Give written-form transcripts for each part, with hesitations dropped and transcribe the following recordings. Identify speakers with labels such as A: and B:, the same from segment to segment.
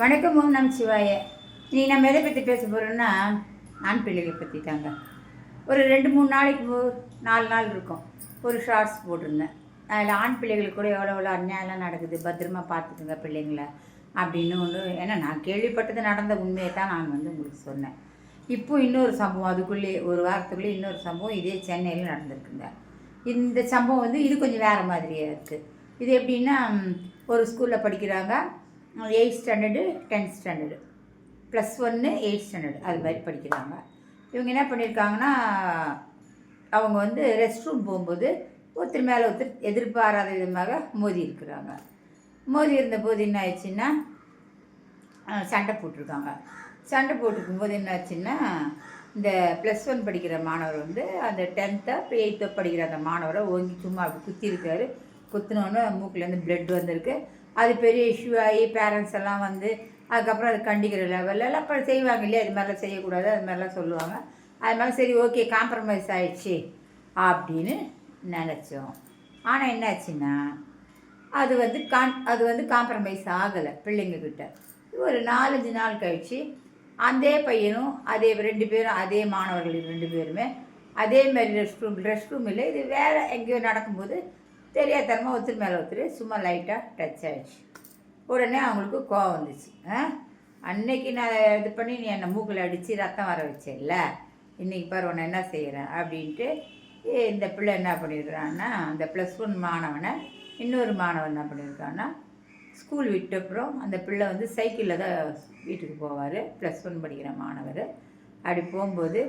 A: வணக்கம். ஓம் நம சிவாய. நீ நம்ம எதை பற்றி பேச போகிறோன்னா ஆண் பிள்ளைகளை பற்றி தாங்க. ஒரு 2-3 நாளைக்கு 4 நாள் இருக்கும் ஒரு ஷார்ட்ஸ் போட்டிருந்தேன். அதில் ஆண் பிள்ளைகளுக்கு கூட எவ்வளோ அநியாயம்லாம் நடக்குது, பத்திரமா பார்த்துக்குங்க பிள்ளைங்கள அப்படின்னு ஒன்று. ஏன்னா நான் கேள்விப்பட்டது நடந்த உண்மையை தான் நான் உங்களுக்கு சொன்னேன். இப்போ இன்னொரு சம்பவம், அதுக்குள்ளே ஒரு வாரத்துக்குள்ளே இன்னொரு சம்பவம் இதே சென்னையில் நடந்திருக்குங்க. இந்த சம்பவம் இது கொஞ்சம் வேறு மாதிரியாக இருக்குது. இது எப்படின்னா, ஒரு ஸ்கூலில் படிக்கிறாங்க, 8th standard 10th standard +1 8th standard அது மாதிரி படிக்கிறாங்க. இவங்க என்ன பண்ணியிருக்காங்கன்னா, அவங்க ரெஸ்ட் ரூம் போகும்போது ஒருத்தர் மேலே ஒருத்தர் எதிர்பாராத விதமாக மோதி இருக்கிறாங்க. மோதி இருந்தபோது என்ன ஆயிடுச்சுன்னா, சண்டை போட்டிருக்காங்க. சண்டை போட்டிருக்கும்போது என்ன ஆச்சுன்னா, இந்த +1 படிக்கிற மாணவர் அந்த 10th 8th படிக்கிற அந்த மாணவரை ஓங்கி சும்மா அப்படி குத்திருக்காரு. குத்தினோன்னு மூக்கிலேருந்து பிளட் வந்திருக்கு. அது பெரிய இஷ்யூ ஆகி பேரண்ட்ஸ் எல்லாம் அதுக்கப்புறம் அது கண்டிக்கிற லெவலெல்லாம் இப்போ செய்வாங்க இல்லையா, அது மாதிரிலாம் செய்யக்கூடாது, அது மாதிரிலாம் சொல்லுவாங்க. அது மாதிரி சரி ஓகே காம்ப்ரமைஸ் ஆகிடுச்சு அப்படின்னு நினச்சோம். ஆனால் என்னாச்சுன்னா, அது காம்ப்ரமைஸ் ஆகலை பிள்ளைங்கக்கிட்ட. ஒரு 4-5 நாள் கழித்து அதே பையனும் அதே 2 பேரும் அதே மாணவர்கள் 2 பேருமே அதே மாதிரி ரெஸ்ட் ரூம் இல்லை, இது வேறு எங்கேயோ நடக்கும்போது தெரியாதனமாக ஒருத்தர் மேலே ஒருத்தர் சும்மா லைட்டாக டச் ஆகிடுச்சு. உடனே அவங்களுக்கு கோவம் வந்துச்சு. அன்னைக்கு நான் இது பண்ணி நீ என்னை மூக்கில் அடித்து ரத்தம் வர வச்சேல்ல, இன்றைக்கி பாரு உன்னை என்ன செய்கிறேன் அப்படின்ட்டு இந்த பிள்ளை என்ன பண்ணியிருக்கிறான்னா, அந்த +1 மாணவனை இன்னொரு மாணவன் என்ன பண்ணியிருக்கான்னா, ஸ்கூல் விட்டப்புறம் அந்த பிள்ளை சைக்கிளில் தான் வீட்டுக்கு போவார், +1 படிக்கிற மாணவர். அப்படி போகும்போது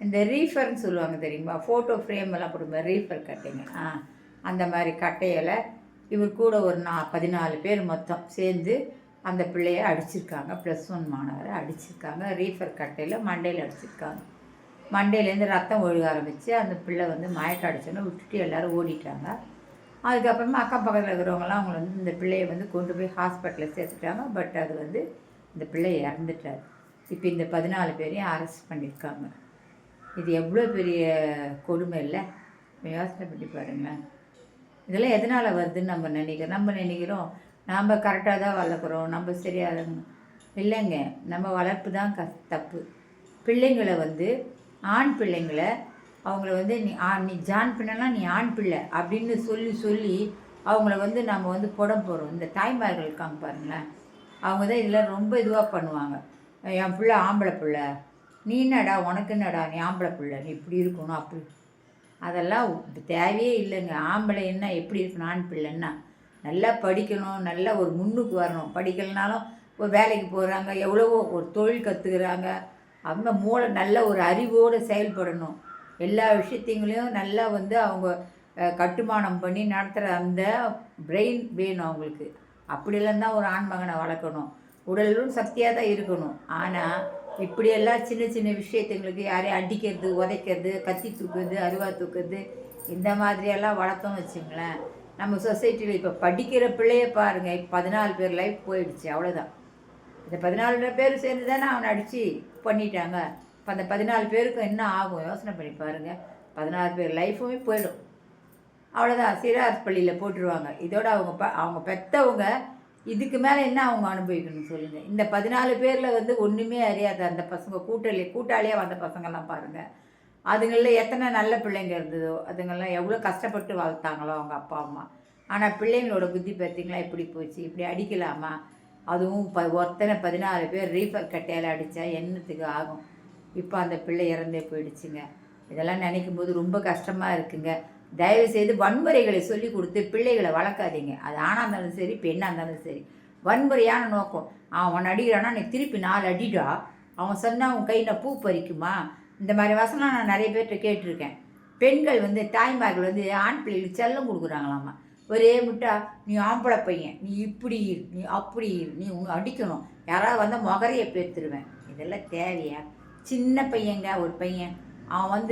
A: இந்த ரீஃபர்னு சொல்லுவாங்க தெரியுமா, ஃபோட்டோ ஃப்ரேம் எல்லாம் போடும்போது ரீஃபர் கட்டிங்க, அந்த மாதிரி கட்டையில் இவர் கூட ஒரு 14 பேர் மொத்தம் சேர்ந்து அந்த பிள்ளையை அடிச்சிருக்காங்க. +1 மாணவரை அடிச்சிருக்காங்க. ரீஃபர் கட்டையில் மண்டையில் அடிச்சிருக்காங்க. மண்டையிலேருந்து ரத்தம் ஒழுக ஆரம்பித்து அந்த பிள்ளை மயக்கம் அடிச்சோன்னு விட்டுட்டு எல்லோரும் ஓடிட்டாங்க. அதுக்கப்புறமா அக்கம் பக்கத்தில் இருக்கிறவங்களாம் அவங்கள இந்த பிள்ளையை கொண்டு போய் ஹாஸ்பிட்டலில் சேர்த்துட்டாங்க. பட் அது இந்த பிள்ளை இறந்துட்டார். இப்போ இந்த 14 பேரையும் அரெஸ்ட் பண்ணியிருக்காங்க. இது எவ்வளோ பெரிய கொடுமை இல்லை, யோசனை பண்ணி பாருங்களேன். இதெல்லாம் எதனால் வருதுன்னு நம்ம நினைக்கிறோம் நாம் கரெக்டாக தான் வளர்க்குறோம், நம்ம சரியாக இல்லைங்க. நம்ம வளர்ப்பு தான் தப்பு. பிள்ளைங்களை ஆண் பிள்ளைங்களை அவங்கள நீ ஜான் பிள்ளைனா நீ ஆண் பிள்ளை அப்படின்னு சொல்லி அவங்கள நம்ம புடம் போகிறோம். இந்த தாய்மார்கள் இருக்காங்க பாருங்களேன், அவங்க தான் இதில் ரொம்ப இதுவாக பண்ணுவாங்க. என் பிள்ளை ஆம்பளை பிள்ளை, நீ என்னடா உனக்கு என்னடா நீ ஆம்பளை பிள்ளை, நீ இப்படி இருக்கணும் அப்படி, அதெல்லாம் தேவையே இல்லைங்க. ஆம்பளை என்ன எப்படி இருக்கணும், ஆண் பிள்ளைன்னா நல்லா படிக்கணும், நல்லா ஒரு முன்னுக்கு வரணும். படிக்கலைனாலும் ஒரு வேலைக்கு போகிறாங்க, எவ்வளவோ ஒரு தொழில் கற்றுக்கிறாங்க, அவங்க மூளை நல்ல ஒரு அறிவோடு செயல்படணும். எல்லா விஷயத்தைங்களையும் நல்லா அவங்க கட்டுமானம் பண்ணி நடத்துகிற அந்த பிரெயின் வேணும் அவங்களுக்கு. அப்படிலாம் தான் ஒரு ஆண்மகனை வளர்க்கணும். உடலும் சக்தியாக தான் இருக்கணும். ஆனால் இப்படியெல்லாம் சின்ன சின்ன விஷயத்துங்களுக்கு யாரையும் அடிக்கிறது, உதைக்கிறது, கத்தி தூக்குறது, அருவா தூக்குறது, இந்த மாதிரியெல்லாம் வளர்த்தோன்னு வச்சுங்களேன், நம்ம சொசைட்டியில் இப்போ படிக்கிற பிள்ளைய பாருங்கள், இப்போ 14 பேர் லைஃப் போயிடுச்சு, அவ்வளோதான். இந்த 14 பேர் சேர்ந்து தானே அவனை அடித்து பண்ணிட்டாங்க. இப்போ அந்த 14 பேருக்கும் என்ன ஆகும் யோசனை பண்ணி பாருங்கள். 14 பேர் லைஃபுமே போயிடும், அவ்வளோதான். சிறார் பள்ளியில் போட்டுருவாங்க. இதோட அவங்க பெற்றவங்க இதுக்கு மேலே என்ன அவங்க அனுபவிக்கணும்னு சொல்லுங்கள். இந்த 14 பேரில் ஒன்றுமே அறியாத அந்த பசங்க கூட்டாளியாக வந்த பசங்கள்லாம் பாருங்கள். அதுங்களில் எத்தனை நல்ல பிள்ளைங்க இருந்ததோ, அதுங்கெல்லாம் எவ்வளோ கஷ்டப்பட்டு வளர்த்தாங்களோ அவங்க அப்பா அம்மா. ஆனால் பிள்ளைங்களோட புத்தி பார்த்தீங்களா எப்படி போச்சு, இப்படி அடிக்கலாமா? அதுவும் ஒருத்தனை 14 பேர் ரீஃபர் கட்டையால் அடித்தா என்னத்துக்கு ஆகும்? இப்போ அந்த பிள்ளை இறந்தே போயிடுச்சுங்க. இதெல்லாம் நினைக்கும் போது ரொம்ப கஷ்டமாக இருக்குங்க. தயவுசெய்து வன்முறைகளை சொல்லி கொடுத்து பிள்ளைகளை வளர்க்காதீங்க. அது ஆணாக இருந்தாலும் சரி, பெண்ணாக இருந்தாலும் சரி. வன்முறையான நோக்கம், அவன் அடிக்கிறான்னா நீ திருப்பி 4 அடிடா, அவன் சொன்னால் அவன் கையில் பூ பறிக்குமா, இந்த மாதிரி வசனம் நான் நிறைய பேர்கிட்ட கேட்டிருக்கேன். பெண்கள் தாய்மார்கள் ஆண் பிள்ளைகளுக்கு செல்லம் கொடுக்குறாங்களாமா. ஒரே முட்டா நீ ஆம்பளை பையன், நீ இப்படி நீ அப்படி நீ அடிக்கணும், யாராவது முகரையை பேர்த்துருவேன். இதெல்லாம் தேவையா? சின்ன பையங்க, ஒரு பையன் அவன்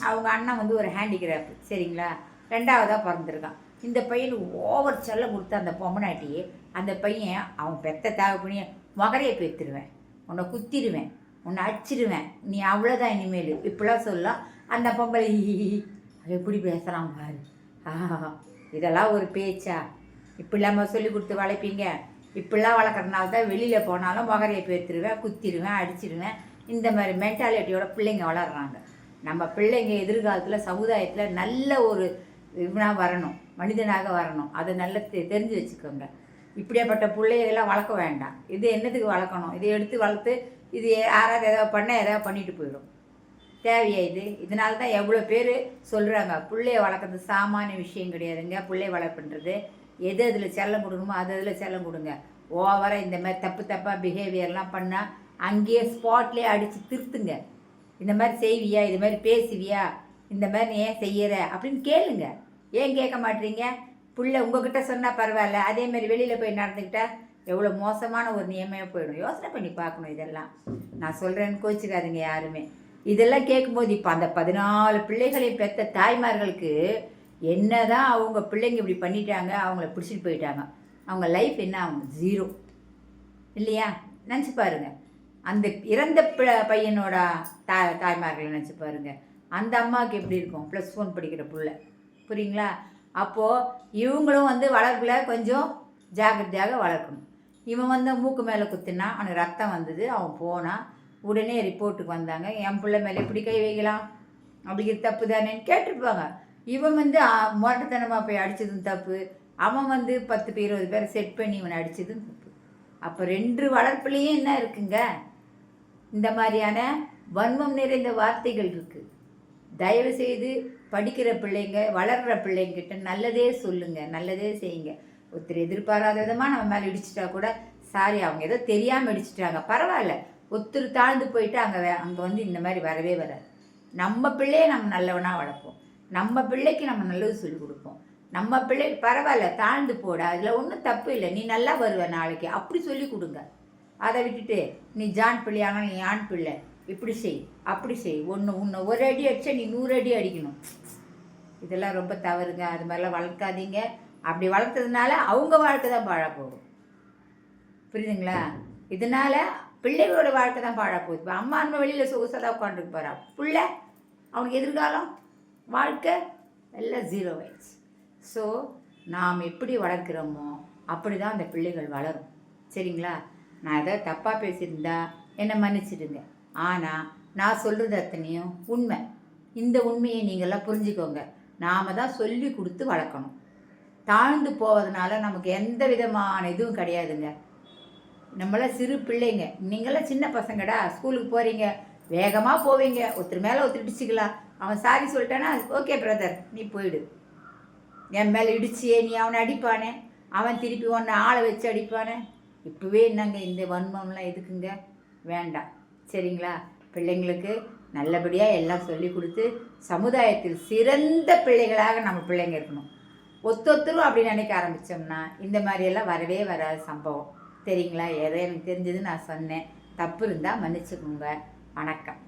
A: அவங்க அண்ணன் ஒரு ஹேண்டிகிராஃப்ட் சரிங்களா, 2ஆவதாக பிறந்திருக்கான். இந்த பையனுக்கு ஓவர் செல்லம் கொடுத்து அந்த பொம்மநாட்டியே அந்த பையன் அவன் பெத்த தேவைப்பணியை முகரையை பேத்துருவேன், உன்னை குத்திடுவேன், உன்னை அடிச்சிடுவேன், நீ அவ்வளோதான் இனிமேல் இப்படிலாம் சொல்லலாம். அந்த பொம்பளை எப்படி பேசுகிறான் பாரு, இதெல்லாம் ஒரு பேச்சா? இப்படி இல்லாமல் சொல்லி கொடுத்து வளைப்பீங்க? இப்படிலாம் வளர்க்குறதுனால தான் வெளியில் போனாலும் முகரையை பேர்த்துருவேன், குத்திடுவேன், அடிச்சிடுவேன். இந்த மாதிரி மென்டாலிட்டியோட பிள்ளைங்க வளர்கிறாங்க. நம்ம பிள்ளைங்க எதிர்காலத்தில் சமுதாயத்தில் நல்ல ஒரு இவனாக வரணும், மனிதனாக வரணும். அதை நல்லா தெரிஞ்சு வச்சுக்கோங்க. இப்படியாப்பட்ட பிள்ளைகளெல்லாம் வளர்க்க வேண்டாம். இது என்னத்துக்கு வளர்க்கணும்? இதை எடுத்து வளர்த்து இது யாராவது எதாவது பண்ணிட்டு போயிடும். தேவையா இது? இதனால தான் எவ்வளோ பேர் சொல்கிறாங்க, பிள்ளைய வளர்க்குறது சாமானிய விஷயம் கிடையாதுங்க. பிள்ளைய வளர்ப்புன்றது எது அதில் செல்லம் கொடுக்கணுமோ அதில் செல்லம் கொடுங்க. ஓவராக இந்த மாதிரி தப்பாக பிஹேவியர்லாம் பண்ணால் அங்கேயே ஸ்பாட்லேயே அடித்து திருத்துங்க. இந்த மாதிரி செய்வியா, இது மாதிரி பேசுவியா, இந்த மாதிரி நீ ஏன் செய்கிற அப்படின்னு கேளுங்க. ஏன் கேட்க மாட்டீங்க? பிள்ளை உங்ககிட்ட சொன்னால் பரவாயில்ல, அதேமாதிரி வெளியில் போய் நடந்துக்கிட்டா எவ்வளோ மோசமான ஒரு நியமே போயிடும். யோசனை பண்ணி பார்க்கணும். இதெல்லாம் நான் சொல்கிறேன்னு கோச்சிக்காதுங்க யாருமே. இதெல்லாம் கேட்கும்போது இப்போ அந்த 14 பிள்ளைகளையும் பெற்ற தாய்மார்களுக்கு என்ன தான் அவங்க பிள்ளைங்க இப்படி பண்ணிட்டாங்க, அவங்கள பிடிச்சிட்டு போயிட்டாங்க, அவங்க லைஃப் என்ன ஆகும்? 0 இல்லையா? நினச்சி பாருங்கள். அந்த இறந்த பையனோட தாய்மார்களை நினச்சி பாருங்கள். அந்த அம்மாவுக்கு எப்படி இருக்கும்? +1 படிக்கிற பிள்ளை, புரியுங்களா? அப்போது இவங்களும் வளர்ப்பில் கொஞ்சம் ஜாக்கிரதையாக வளர்க்கணும். இவன் மூக்கு மேலே குத்தினா அவனுக்கு ரத்தம் வந்தது, அவன் போனான், உடனே ரிப்போர்ட்டுக்கு வந்தாங்க, என் பிள்ளை மேலே எப்படி கை வைக்கலாம், அப்படிங்கிறது தப்பு தானேன்னு கேட்டுருப்பாங்க. இவன் முரட்டத்தனமாக போய் அடித்ததும் தப்பு, அவன் 10 பேர் 20 பேரை செட் பண்ணி இவனை அடித்ததும் தப்பு. அப்போ 2 வளர்ப்புலேயும் என்ன இருக்குங்க? இந்த மாதிரியான வன்மம் நிறைந்த வார்த்தைகள் இருக்குது. தயவு செய்து படிக்கிற பிள்ளைங்க, வளர்கிற பிள்ளைங்கிட்ட நல்லதே சொல்லுங்கள், நல்லதே செய்யுங்க. ஒருத்தர் எதிர்பாராத விதமாக நம்ம மேலே இடிச்சிட்டா கூட, சாரி அவங்க ஏதோ தெரியாமல் இடிச்சிட்டாங்க, பரவாயில்ல, ஒருத்தர் தாழ்ந்து போயிட்டு அங்கே இந்த மாதிரி வரவே வராது. நம்ம பிள்ளையை நம்ம நல்லவனாக வளர்ப்போம், நம்ம பிள்ளைக்கு நம்ம நல்லது சொல்லிக் கொடுப்போம். நம்ம பிள்ளை பரவாயில்ல, தாழ்ந்து போட, அதில் ஒன்றும் தப்பு இல்லை, நீ நல்லா வருவ நாளைக்கு, அப்படி சொல்லி கொடுங்க. அதை விட்டுட்டு நீ ஜான் பிள்ளையான நீ ஆண் பிள்ளை, இப்படி செய் அப்படி செய், உன்னை ஒரு அடி அடித்தா நீ 100 அடி அடிக்கணும். இதெல்லாம் ரொம்ப தவறுங்க. அது மாதிரிலாம் வளர்க்காதீங்க. அப்படி வளர்த்ததுனால அவங்க வாழ்க்கை தான் பாழாக போகும். புரியுதுங்களா? இதனால் பிள்ளைகளோட வாழ்க்கை தான் பாழாக போகுது. இப்போ அம்மா நம்ம வெளியில் சொகுசாக தான் உட்காந்துருக்கு போகிறா, பிள்ளை அவனுக்கு எதிர்காலம் வாழ்க்கை எல்லாம் 0 ஆயிடுச்சு. ஸோ நாம் எப்படி வளர்க்குறோமோ அப்படி தான் அந்த பிள்ளைகள் வளரும். சரிங்களா? நான் எதாவது தப்பாக பேசியிருந்தா என்னை மன்னிச்சிடுங்க. ஆனால் நான் சொல்கிறது அத்தனையும் உண்மை. இந்த உண்மையை நீங்கள்லாம் புரிஞ்சுக்கோங்க. நாம் தான் சொல்லி கொடுத்து வளர்க்கணும். தாழ்ந்து போவதனால நமக்கு எந்த விதமான இதுவும் கிடையாதுங்க. நம்மளாம் சிறு பிள்ளைங்க, நீங்களாம் சின்ன பசங்கடா, ஸ்கூலுக்கு போகிறீங்க, வேகமாக போவீங்க, ஒருத்தர் மேலே ஒருத்தர் இடிச்சிக்கலாம், அவன் சாரி சொல்லிட்டானா ஓகே பிரதர் நீ போயிடு. என் மேலே இடிச்சியே நீ அவனை அடிப்பானே, அவன் திருப்பி ஒன்று ஆளை வச்சு அடிப்பானே. இப்போவே என்னங்க இந்த வன்மம்லாம் எதுக்குங்க? வேண்டாம். சரிங்களா? பிள்ளைங்களுக்கு நல்லபடியாக எல்லாம் சொல்லி கொடுத்து சமுதாயத்தில் சிறந்த பிள்ளைகளாக நம்ம பிள்ளைங்க இருக்கணும். ஒத்தொத்தரும் அப்படி நினைக்க ஆரம்பித்தோம்னா இந்த மாதிரியெல்லாம் வரவே வராத சம்பவம். சரிங்களா? ஏதோ எனக்கு தெரிஞ்சது நான் சொன்னேன். தப்பு இருந்தால் மன்னிச்சுக்கோங்க. வணக்கம்.